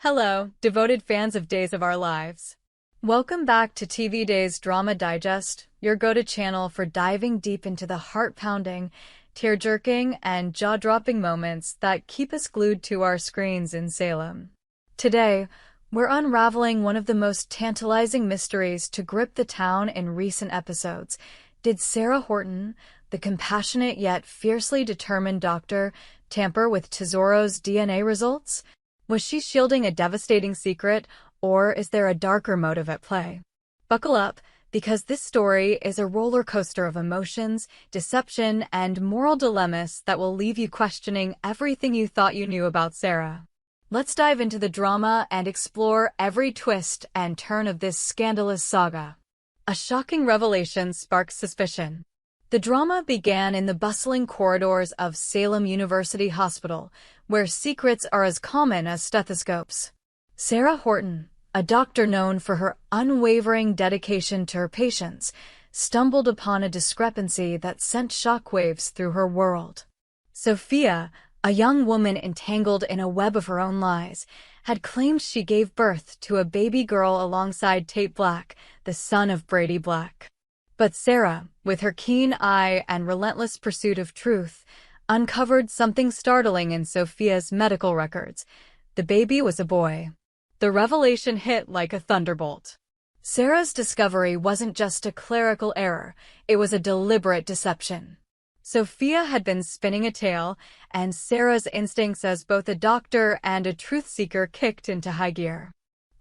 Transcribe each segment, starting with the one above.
Hello, devoted fans of Days of Our Lives. Welcome back to TV Days Drama Digest, your go-to channel for diving deep into the heart-pounding, tear-jerking, and jaw-dropping moments that keep us glued to our screens in Salem. Today, we're unraveling one of the most tantalizing mysteries to grip the town in recent episodes. Did Sarah Horton, the compassionate yet fiercely determined doctor, tamper with Tesoro's DNA results? Was she shielding a devastating secret, or is there a darker motive at play? Buckle up, because this story is a roller coaster of emotions, deception, and moral dilemmas that will leave you questioning everything you thought you knew about Sarah. Let's dive into the drama and explore every twist and turn of this scandalous saga. A shocking revelation sparks suspicion. The drama began in the bustling corridors of Salem University Hospital, where secrets are as common as stethoscopes. Sarah Horton, a doctor known for her unwavering dedication to her patients, stumbled upon a discrepancy that sent shockwaves through her world. Sophia, a young woman entangled in a web of her own lies, had claimed she gave birth to a baby girl alongside Tate Black, the son of Brady Black. But Sarah, with her keen eye and relentless pursuit of truth, uncovered something startling in Sophia's medical records. The baby was a boy. The revelation hit like a thunderbolt. Sarah's discovery wasn't just a clerical error, it was a deliberate deception. Sophia had been spinning a tale, and Sarah's instincts as both a doctor and a truth-seeker kicked into high gear.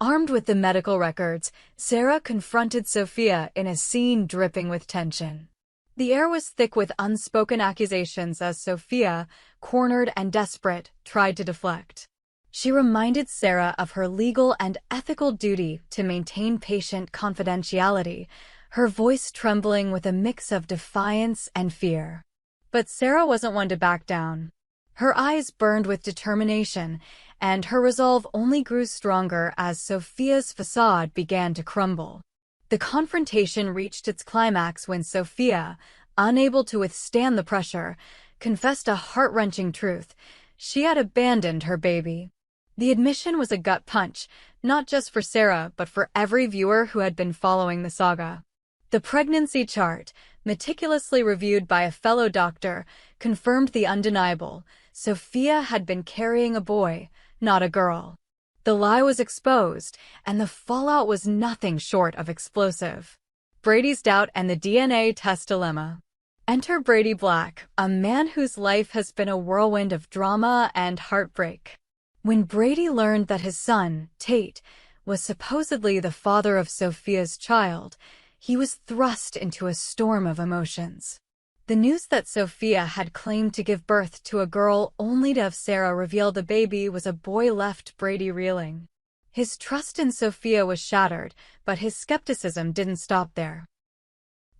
Armed with the medical records, Sarah confronted Sophia in a scene dripping with tension. The air was thick with unspoken accusations as Sophia, cornered and desperate, tried to deflect. She reminded Sarah of her legal and ethical duty to maintain patient confidentiality, her voice trembling with a mix of defiance and fear. But Sarah wasn't one to back down. Her eyes burned with determination, and her resolve only grew stronger as Sophia's facade began to crumble. The confrontation reached its climax when Sophia, unable to withstand the pressure, confessed a heart-wrenching truth. She had abandoned her baby. The admission was a gut punch, not just for Sarah but for every viewer who had been following the saga. The pregnancy chart, meticulously reviewed by a fellow doctor, confirmed the undeniable. Sophia had been carrying a boy, not a girl. The lie was exposed, and the fallout was nothing short of explosive. Brady's doubt and the DNA test dilemma. Enter Brady Black, a man whose life has been a whirlwind of drama and heartbreak. When Brady learned that his son, Tate, was supposedly the father of Sophia's child, he was thrust into a storm of emotions. The news that Sophia had claimed to give birth to a girl only to have Sarah reveal the baby was a boy left Brady reeling. His trust in Sophia was shattered, but his skepticism didn't stop there.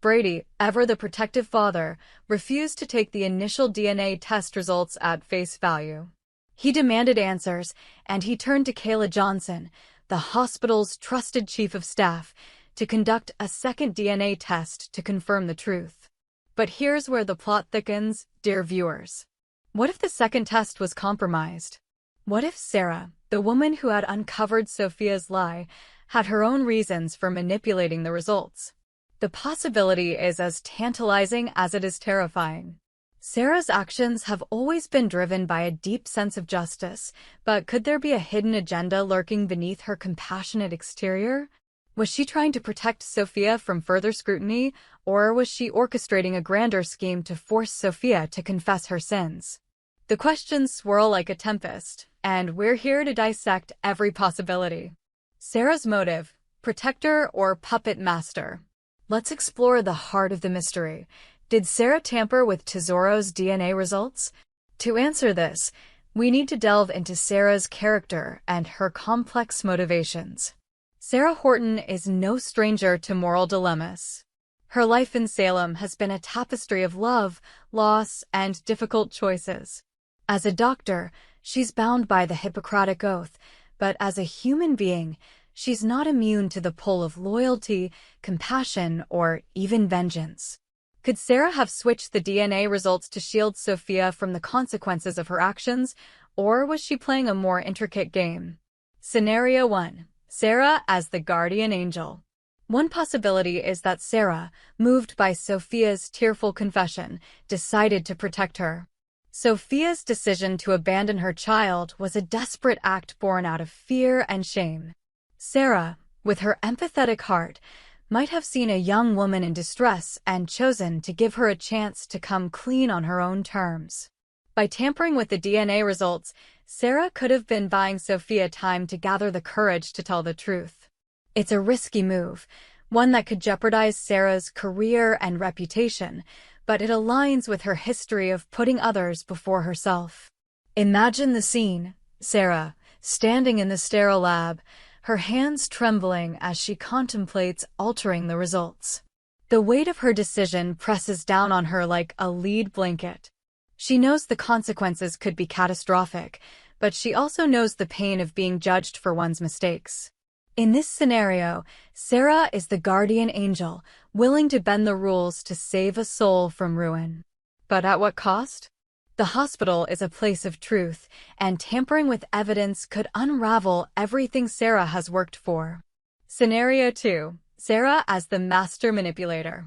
Brady, ever the protective father, refused to take the initial DNA test results at face value. He demanded answers, and he turned to Kayla Johnson, the hospital's trusted chief of staff, to conduct a second DNA test to confirm the truth. But here's where the plot thickens, dear viewers. What if the second test was compromised? What if Sarah, the woman who had uncovered Sophia's lie, had her own reasons for manipulating the results? The possibility is as tantalizing as it is terrifying. Sarah's actions have always been driven by a deep sense of justice, but could there be a hidden agenda lurking beneath her compassionate exterior? Was she trying to protect Sophia from further scrutiny, or was she orchestrating a grander scheme to force Sophia to confess her sins? The questions swirl like a tempest, and we're here to dissect every possibility. Sarah's motive, protector or puppet master? Let's explore the heart of the mystery. Did Sarah tamper with Tesoro's DNA results? To answer this, we need to delve into Sarah's character and her complex motivations. Sarah Horton is no stranger to moral dilemmas. Her life in Salem has been a tapestry of love, loss, and difficult choices. As a doctor, she's bound by the Hippocratic Oath, but as a human being, she's not immune to the pull of loyalty, compassion, or even vengeance. Could Sarah have switched the DNA results to shield Sophia from the consequences of her actions, or was she playing a more intricate game? Scenario 1. Sarah as the guardian angel. One possibility is that Sarah, moved by Sophia's tearful confession, decided to protect her. Sophia's decision to abandon her child was a desperate act born out of fear and shame. Sarah, with her empathetic heart, might have seen a young woman in distress and chosen to give her a chance to come clean on her own terms. By tampering with the DNA results, Sarah could have been buying Sophia time to gather the courage to tell the truth. It's a risky move, one that could jeopardize Sarah's career and reputation, but it aligns with her history of putting others before herself. Imagine the scene: Sarah, standing in the sterile lab, her hands trembling as she contemplates altering the results. The weight of her decision presses down on her like a lead blanket. She knows the consequences could be catastrophic, but she also knows the pain of being judged for one's mistakes. In this scenario, Sarah is the guardian angel, willing to bend the rules to save a soul from ruin. But at what cost? The hospital is a place of truth, and tampering with evidence could unravel everything Sarah has worked for. Scenario 2. Sarah as the master manipulator.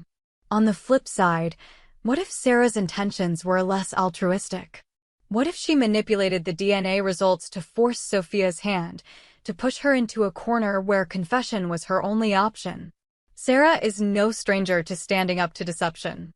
On the flip side, what if Sarah's intentions were less altruistic? What if she manipulated the DNA results to force Sophia's hand, to push her into a corner where confession was her only option? Sarah is no stranger to standing up to deception.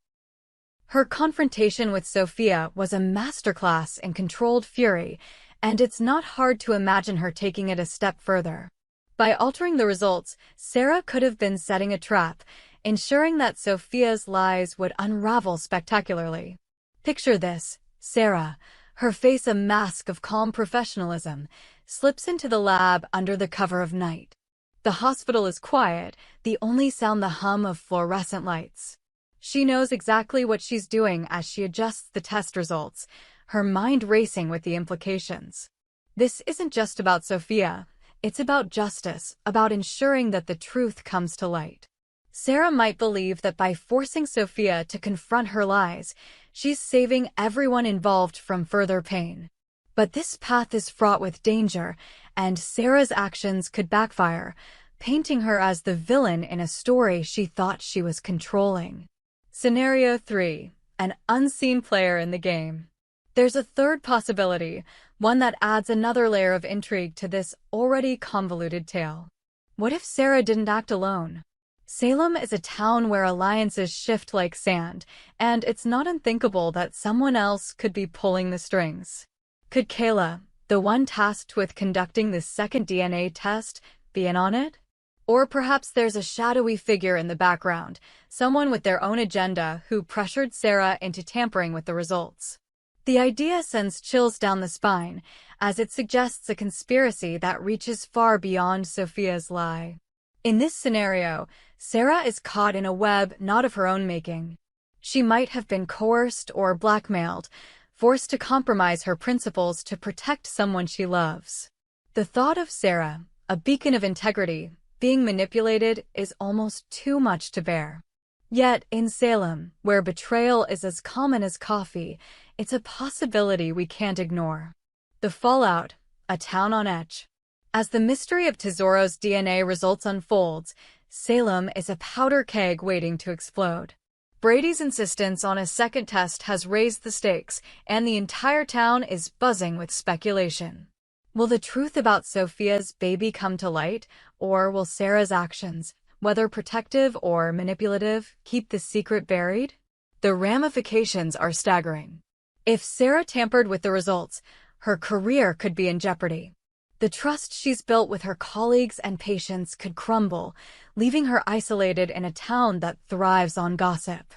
Her confrontation with Sophia was a masterclass in controlled fury, and it's not hard to imagine her taking it a step further. By altering the results, Sarah could have been setting a trap, ensuring that Sophia's lies would unravel spectacularly. Picture this: Sarah, her face a mask of calm professionalism, slips into the lab under the cover of night. The hospital is quiet, the only sound the hum of fluorescent lights. She knows exactly what she's doing as she adjusts the test results, her mind racing with the implications. This isn't just about Sophia, it's about justice, about ensuring that the truth comes to light. Sarah might believe that by forcing Sophia to confront her lies, she's saving everyone involved from further pain. But this path is fraught with danger, and Sarah's actions could backfire, painting her as the villain in a story she thought she was controlling. Scenario 3. An unseen player in the game. There's a third possibility, one that adds another layer of intrigue to this already convoluted tale. What if Sarah didn't act alone? Salem is a town where alliances shift like sand, and it's not unthinkable that someone else could be pulling the strings. Could Kayla, the one tasked with conducting the second DNA test, be in on it? Or perhaps there's a shadowy figure in the background, someone with their own agenda who pressured Sarah into tampering with the results. The idea sends chills down the spine, as it suggests a conspiracy that reaches far beyond Sophia's lie. In this scenario, Sarah is caught in a web not of her own making. She might have been coerced or blackmailed, forced to compromise her principles to protect someone she loves. The thought of Sarah, a beacon of integrity, being manipulated is almost too much to bear. Yet, in Salem, where betrayal is as common as coffee, it's a possibility we can't ignore. The fallout: a town on edge. As the mystery of Tesoro's DNA results unfolds, Salem is a powder keg waiting to explode. Brady's insistence on a second test has raised the stakes, and the entire town is buzzing with speculation. Will the truth about Sophia's baby come to light, or will Sarah's actions, whether protective or manipulative, keep the secret buried? The ramifications are staggering. If Sarah tampered with the results, her career could be in jeopardy. The trust she's built with her colleagues and patients could crumble, leaving her isolated in a town that thrives on gossip.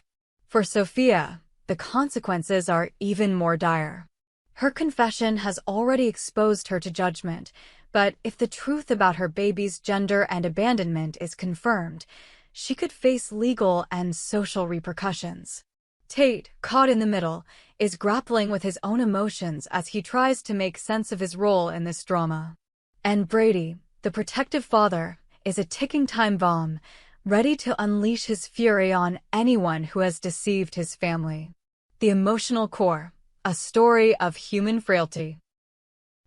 For Sophia, the consequences are even more dire. Her confession has already exposed her to judgment, but if the truth about her baby's gender and abandonment is confirmed, she could face legal and social repercussions. Tate, caught in the middle, is grappling with his own emotions as he tries to make sense of his role in this drama. And Brady, the protective father, is a ticking time bomb, ready to unleash his fury on anyone who has deceived his family. The emotional core: a story of human frailty.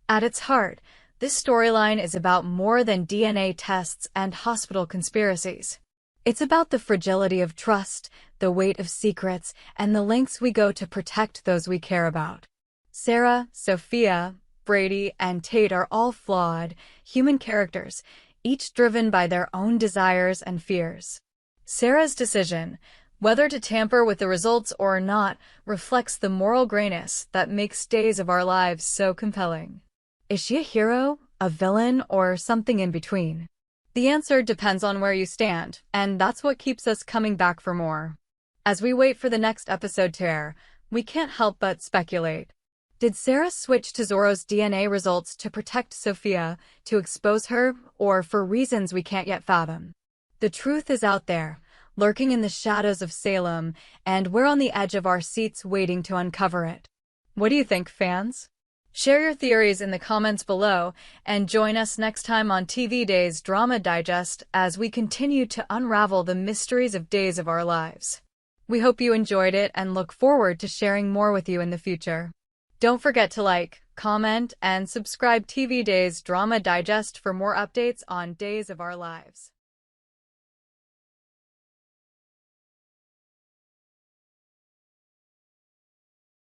At its heart, This storyline is about more than DNA tests and hospital conspiracies. It's about the fragility of trust, the weight of secrets, and the lengths we go to protect those we care about. Sarah, Sophia, Brady, and Tate are all flawed, human characters, each driven by their own desires and fears. Sarah's decision, whether to tamper with the results or not, reflects the moral grayness that makes Days of Our Lives so compelling. Is she a hero, a villain, or something in between? The answer depends on where you stand, and that's what keeps us coming back for more. As we wait for the next episode to air, we can't help but speculate. Did Sarah switch to Zorro's DNA results to protect Sophia, to expose her, or for reasons we can't yet fathom? The truth is out there, lurking in the shadows of Salem, and we're on the edge of our seats waiting to uncover it. What do you think, fans? Share your theories in the comments below, and join us next time on TV Days Drama Digest as we continue to unravel the mysteries of Days of Our Lives. We hope you enjoyed it and look forward to sharing more with you in the future. Don't forget to like, comment, and subscribe TV Days Drama Digest for more updates on Days of Our Lives.